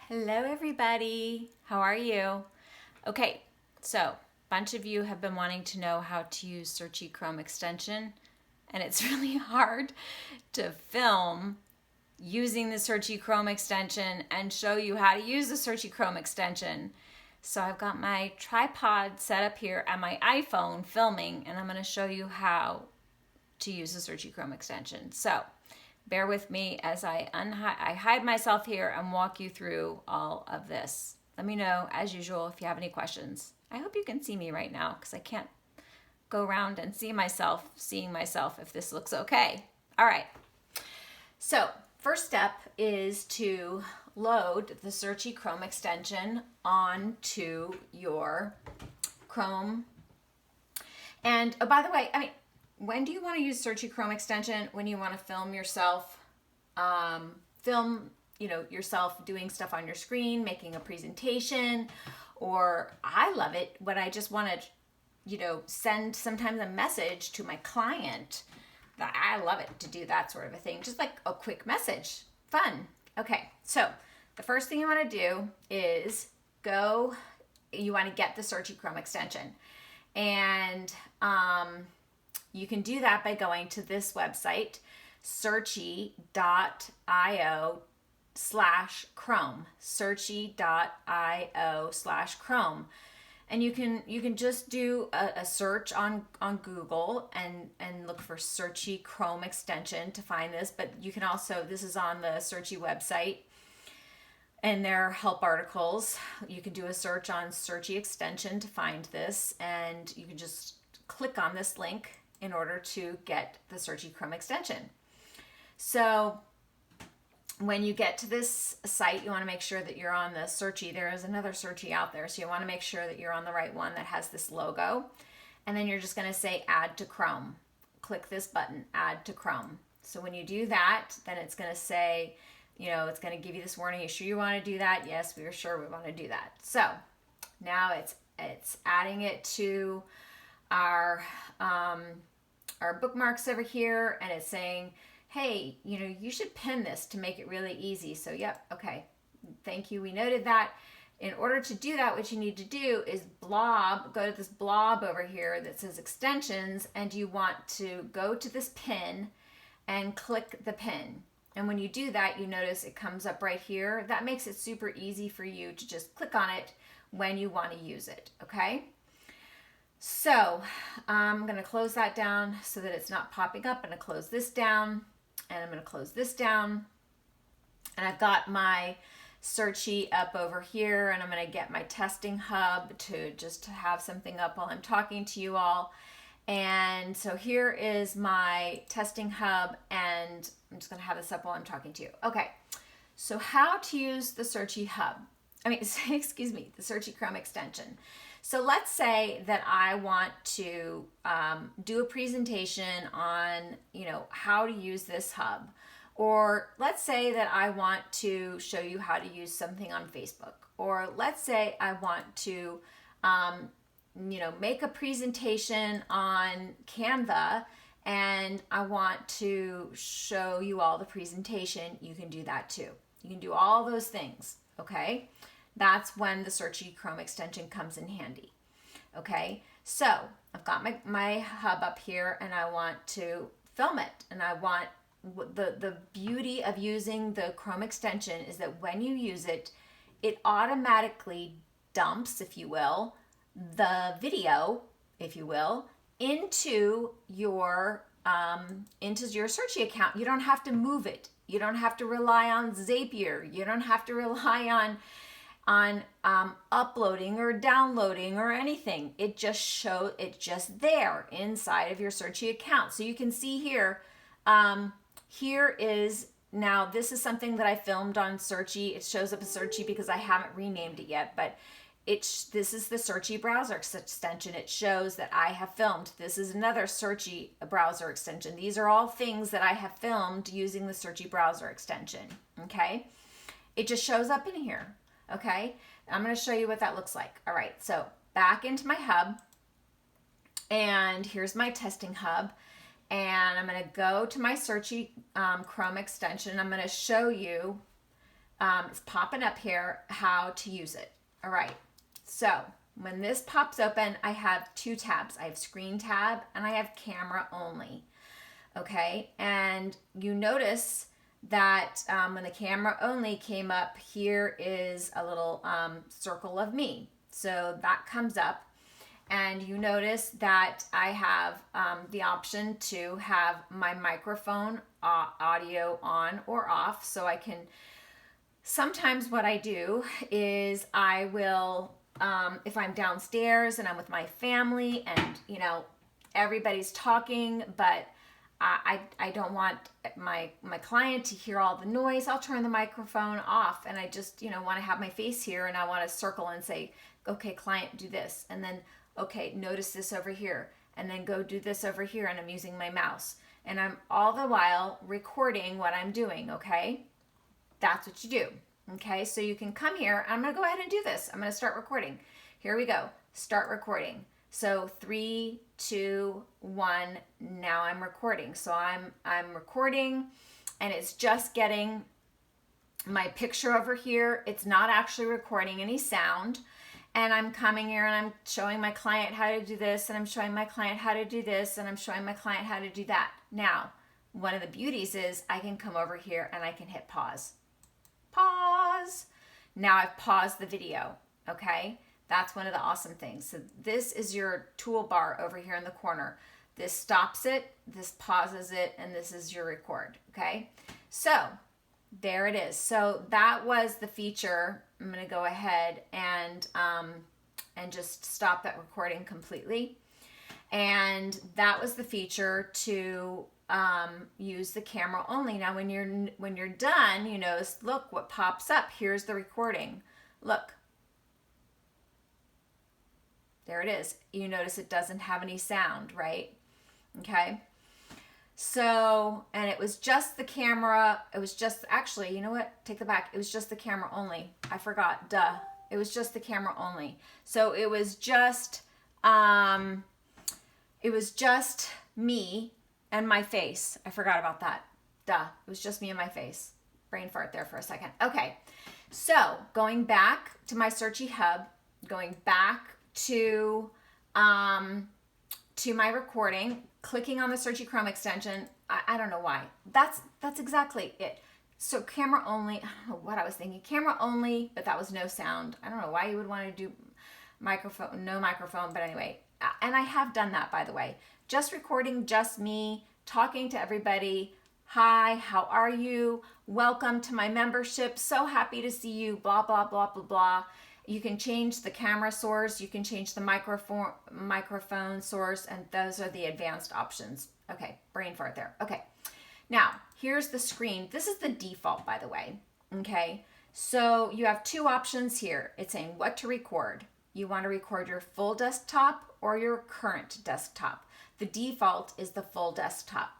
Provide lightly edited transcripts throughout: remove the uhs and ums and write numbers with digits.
Hello, everybody. How are you? Okay, so a bunch of you have been wanting to know how to use Searchie Chrome extension, and it's really hard to film using the Searchie Chrome extension and show you how to use the Searchie Chrome extension. So I've got my tripod set up here and my iPhone filming, and I'm going to show you how to use the Searchie Chrome extension. So bear with me as I hide myself here and walk you through all of this. Let me know, as usual, if you have any questions. I hope you can see me right now because I can't go around and seeing myself if this looks okay. All right. So first step is to load the Searchie Chrome extension onto your Chrome. And oh, by the way, when do you want to use Searchie Chrome extension? When you want to film yourself, yourself doing stuff on your screen, making a presentation, or I love it when I just want to, send sometimes a message to my client. I love it to do that sort of a thing, just like a quick message. Fun. Okay, so the first thing you want to do is you want to get the Searchie Chrome extension. And you can do that by going to this website, searchie.io/Chrome, searchie.io/Chrome. And you can just do a search on Google and look for Searchie Chrome extension to find this. But you can also, this is on the Searchie website, and there are help articles. You can do a search on Searchie extension to find this, and you can just click on this link in order to get the Searchie Chrome extension. So when you get to this site, you want to make sure that you're on the Searchie. There is another Searchie out there, so you want to make sure that you're on the right one that has this logo. And then you're just going to say Add to Chrome. Click this button, Add to Chrome. So when you do that, then it's going to say, it's going to give you this warning. You sure you want to do that? Yes, we are sure we want to do that. So now it's adding it to our bookmarks over here, and it's saying, hey, you should pin this to make it really easy. So yep, okay, thank you, we noted that. In order to do that, what you need to do is go to this blob over here that says extensions, and you want to go to this pin and click the pin. And when you do that, you notice it comes up right here. That makes it super easy for you to just click on it when you want to use it, okay? So I'm going to close that down so that it's not popping up. I'm going to close this down, and I'm going to close this down. And I've got my Searchie up over here, and I'm going to get my testing hub to have something up while I'm talking to you all. And so here is my testing hub, and I'm just going to have this up while I'm talking to you. Okay, so how to use the Searchie hub. The Searchie Chrome extension. So let's say that I want to do a presentation on, how to use this hub. Or let's say that I want to show you how to use something on Facebook. Or let's say I want to, make a presentation on Canva, and I want to show you all the presentation. You can do that too. You can do all those things, okay? That's when the Searchie Chrome extension comes in handy. Okay, so I've got my hub up here, and I want to film it. And I want, the beauty of using the Chrome extension is that when you use it, it automatically dumps, if you will, the video, if you will, into your Searchie account. You don't have to move it. You don't have to rely on Zapier. You don't have to rely on uploading or downloading or anything. It's just there inside of your Searchie account. So you can see here, this is something that I filmed on Searchie. It shows up as Searchie because I haven't renamed it yet, but this is the Searchie browser extension. It shows that I have filmed. This is another Searchie browser extension. These are all things that I have filmed using the Searchie browser extension, okay? It just shows up in here. Okay, I'm going to show you what that looks like. All right, so back into my hub, and here's my testing hub, and I'm going to go to my Searchie Chrome extension. I'm going to show you It's popping up here how to use it. All right. So when this pops open, I have two tabs. I have screen tab and I have camera only. Okay. And you notice that when the camera only came up, here is a little circle of me. So that comes up. And you notice that I have the option to have my microphone audio on or off. So I can, sometimes what I do is I will, if I'm downstairs and I'm with my family and, you know, everybody's talking, but I don't want my client to hear all the noise, I'll turn the microphone off and I just, you know, want to have my face here and I want to circle and say, okay, client, do this. And then, okay, notice this over here. And then go do this over here. And I'm using my mouse. And I'm all the while recording what I'm doing, okay? That's what you do, okay? So you can come here. I'm going to go ahead and do this. I'm going to start recording. Here we go. Start recording. So 3, 2, 1. Now I'm recording. So I'm recording and it's just getting my picture over here. It's not actually recording any sound. And I'm coming here and I'm showing my client how to do this and I'm showing my client how to do this and I'm showing my client how to do that. Now, one of the beauties is I can come over here and I can hit pause. Pause. Now I've paused the video, okay? That's one of the awesome things. So this is your toolbar over here in the corner. This stops it, this pauses it, and this is your record, okay? So there it is. So that was the feature. I'm going to go ahead and just stop that recording completely. And that was the feature to use the camera only. Now, when you're done, you notice, look what pops up. Here's the recording. Look. There it is. You notice it doesn't have any sound, right? Okay. So, and it was just the camera. It was just, actually, you know what? Take that back. It was just the camera only. I forgot. Duh. It was just the camera only. So it was just me and my face. I forgot about that. Duh. It was just me and my face. Brain fart there for a second. Okay. So going back to my Searchie hub, going back to my recording, clicking on the Searchie Chrome extension. I don't know why. That's exactly it. So camera only, I don't know what I was thinking. Camera only, but that was no sound. I don't know why you would want to do microphone, no microphone, but anyway. And I have done that, by the way. Just recording, just me, talking to everybody. Hi, how are you? Welcome to my membership. So happy to see you, blah, blah, blah, blah, blah. You can change the camera source. You can change the microphone source, and those are the advanced options. Okay, brain fart there. Okay, now here's the screen. This is the default, by the way. Okay, so you have two options here. It's saying what to record. You want to record your full desktop or your current desktop. The default is the full desktop.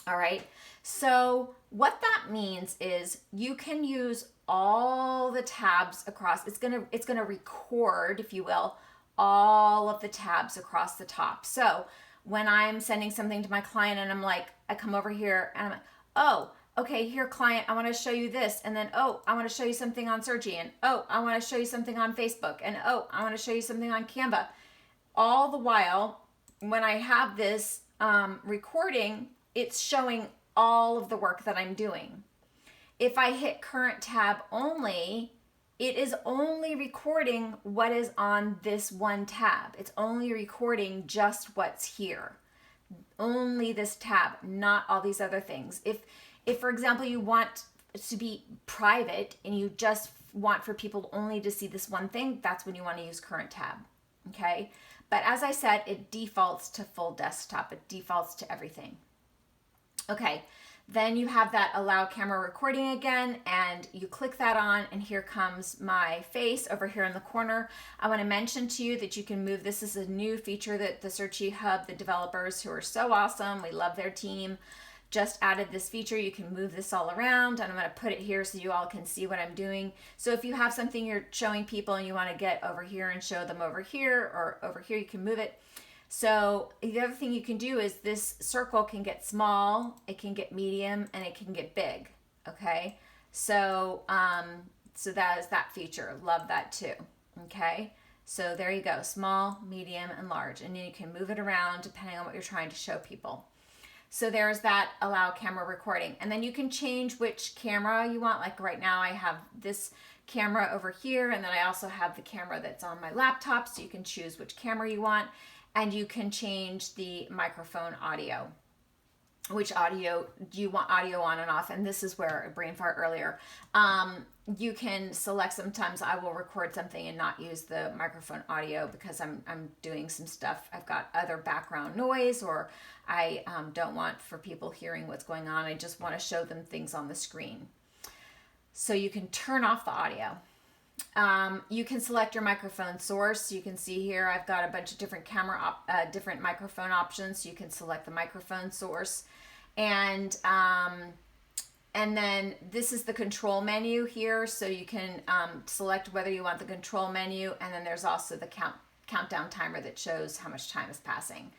All right, so what that means is you can use all the tabs across. It's gonna record, if you will, all of the tabs across the top. So when I'm sending something to my client and I'm like, I come over here and I'm like, oh, okay, here client, I want to show you this. And then, oh, I want to show you something on Searchie. And oh, I want to show you something on Facebook. And oh, I want to show you something on Canva. All the while, when I have this recording, it's showing all of the work that I'm doing. If I hit current tab only, it is only recording what is on this one tab. It's only recording just what's here. Only this tab, not all these other things. If for example, you want to be private and you just want for people only to see this one thing, that's when you want to use current tab. Okay? But as I said, it defaults to full desktop. It defaults to everything. Okay. Then you have that allow camera recording again, and you click that on, and here comes my face over here in the corner. I want to mention to you that you can move. This is a new feature that the Searchie Hub, the developers who are so awesome, we love their team, just added this feature. You can move this all around, and I'm going to put it here so you all can see what I'm doing. So if you have something you're showing people and you want to get over here and show them over here or over here, you can move it. So the other thing you can do is this circle can get small, it can get medium, and it can get big, okay? So, so that is that feature. Love that too. Okay. So there you go, small, medium, and large. And you can move it around depending on what you're trying to show people. So there's that allow camera recording. And then you can change which camera you want. Like right now I have this camera over here, and then I also have the camera that's on my laptop, so you can choose which camera you want. And you can change the microphone audio. Which audio do you want audio on and off? And this is where a brain fart earlier. You can select, sometimes I will record something and not use the microphone audio because I'm doing some stuff. I've got other background noise, or I don't want for people hearing what's going on. I just want to show them things on the screen. So you can turn off the audio. You can select your microphone source. You can see here I've got a bunch of different different microphone options. So you can select the microphone source, and then this is the control menu here. So you can select whether you want the control menu, and then there's also the countdown timer that shows how much time is passing.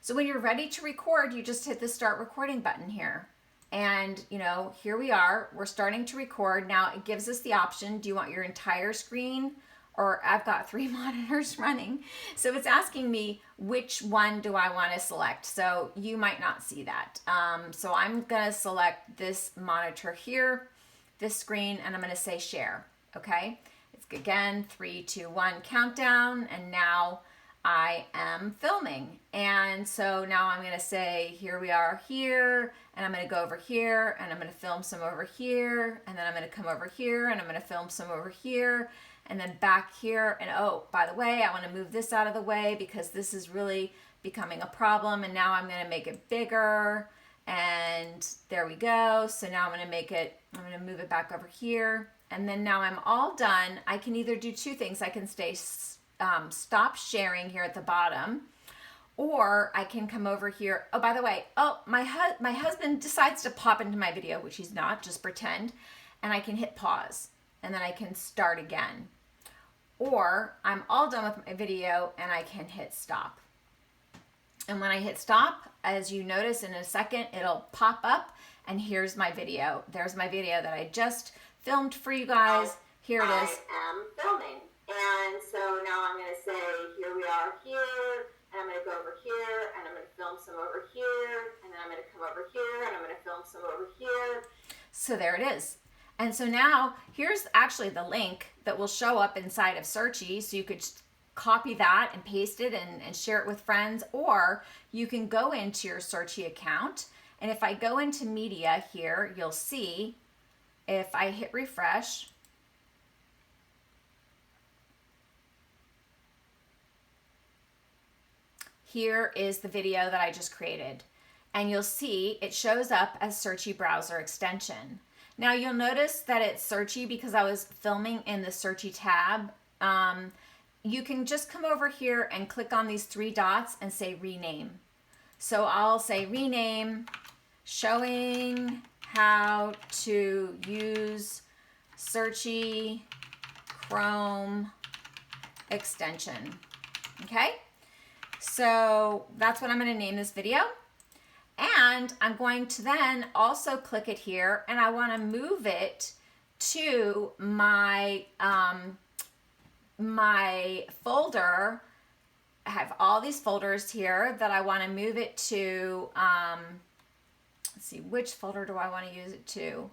So when you're ready to record, you just hit the start recording button here. And, you know, here we are, we're starting to record. Now it gives us the option, do you want your entire screen? Or I've got 3 monitors running. So it's asking me, which one do I want to select? So you might not see that. So I'm gonna select this monitor here, this screen, and I'm gonna say share, okay? It's again, 3, 2, 1 countdown, and now I am filming. And so now I'm gonna say, here we are here, and I'm gonna go over here, and I'm gonna film some over here, and then I'm gonna come over here, and I'm gonna film some over here, and then back here. And oh, by the way, I wanna move this out of the way because this is really becoming a problem, and now I'm gonna make it bigger, and there we go. So now I'm gonna move it back over here, and then now I'm all done. I can either do 2 things. I can stop sharing here at the bottom, or I can come over here. Oh, by the way, my husband decides to pop into my video, which he's not, just pretend, and I can hit pause, and then I can start again. Or I'm all done with my video and I can hit stop. And when I hit stop, as you notice in a second, it'll pop up, and here's my video. There's my video that I just filmed for you guys. Here it is. I am filming. And so now I'm going to say, here we are here, and I'm going to go over here, and I'm going to film some over here, and then I'm going to come over here, and I'm going to film some over here. So there it is. And so now here's actually the link that will show up inside of Searchie. So you could copy that and paste it and share it with friends, or you can go into your Searchie account. And if I go into media here, you'll see if I hit refresh, here is the video that I just created. And you'll see it shows up as Searchie browser extension. Now you'll notice that it's Searchie because I was filming in the Searchie tab. You can just come over here and click on these 3 dots and say rename. So I'll say rename, showing how to use Searchie Chrome extension. Okay? So that's what I'm going to name this video. And I'm going to then also click it here, and I want to move it to my my folder. I have all these folders here that I want to move it to. Let's see, which folder do I want to use it to?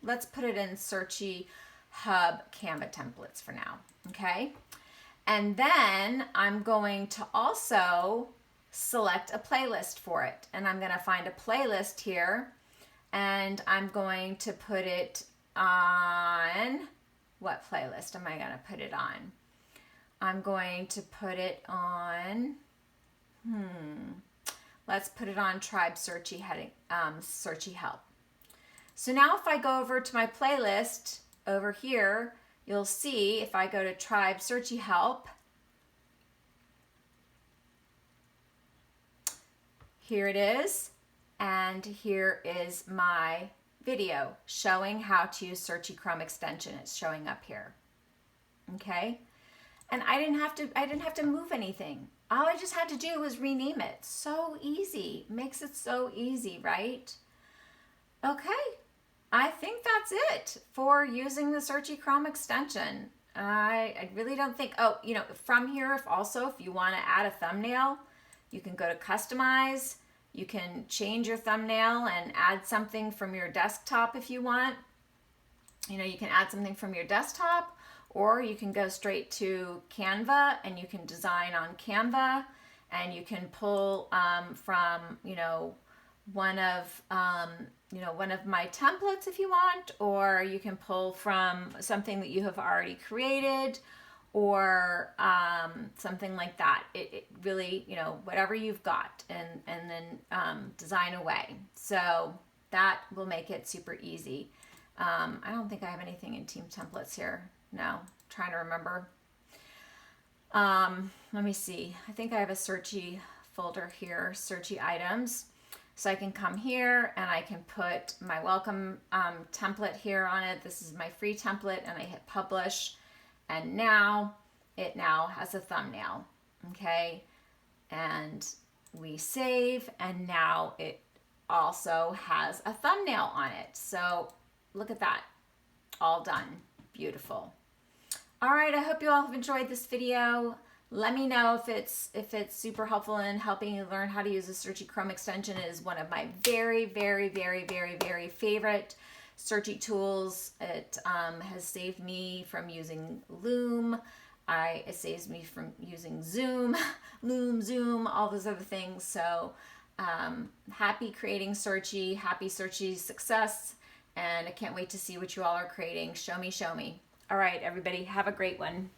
Let's put it in Searchie Hub Canva templates for now, okay? And then I'm going to also select a playlist for it. And I'm gonna find a playlist here, and I'm going to put it on, what playlist am I gonna put it on? I'm going to put it on, let's put it on Tribe Searchie heading, Searchie Help. So now if I go over to my playlist over here, you'll see if I go to Tribe Searchie Help, here it is, and here is my video showing how to use Searchie Chrome extension. It's showing up here, okay? and I didn't have to move anything. All I just had to do was rename it. So easy. Makes it so easy, right? Okay. I think that's it for using the Searchie Chrome extension. I really don't think, oh, from here, if you want to add a thumbnail, you can go to customize. You can change your thumbnail and add something from your desktop if you want. You can add something from your desktop, or you can go straight to Canva and you can design on Canva, and you can pull from, one of my templates if you want, or you can pull from something that you have already created, or something like that. It really, whatever you've got, and then design away. So that will make it super easy. I don't think I have anything in Team Templates here. No, I'm trying to remember. Let me see. I think I have a Searchie folder here, Searchie items. So I can come here and I can put my welcome template here on it. This is my free template, and I hit publish. And now it has a thumbnail. Okay. And we save, and now it also has a thumbnail on it. So look at that. All done. Beautiful. All right. I hope you all have enjoyed this video. Let me know if it's super helpful in helping you learn how to use the Searchie Chrome extension. It is one of my very, very, very, very, very favorite Searchie tools. It has saved me from using Loom. It saves me from using Zoom, Loom, Zoom, all those other things. So happy creating Searchie, happy Searchie success, and I can't wait to see what you all are creating. Show me, show me. All right, everybody, have a great one.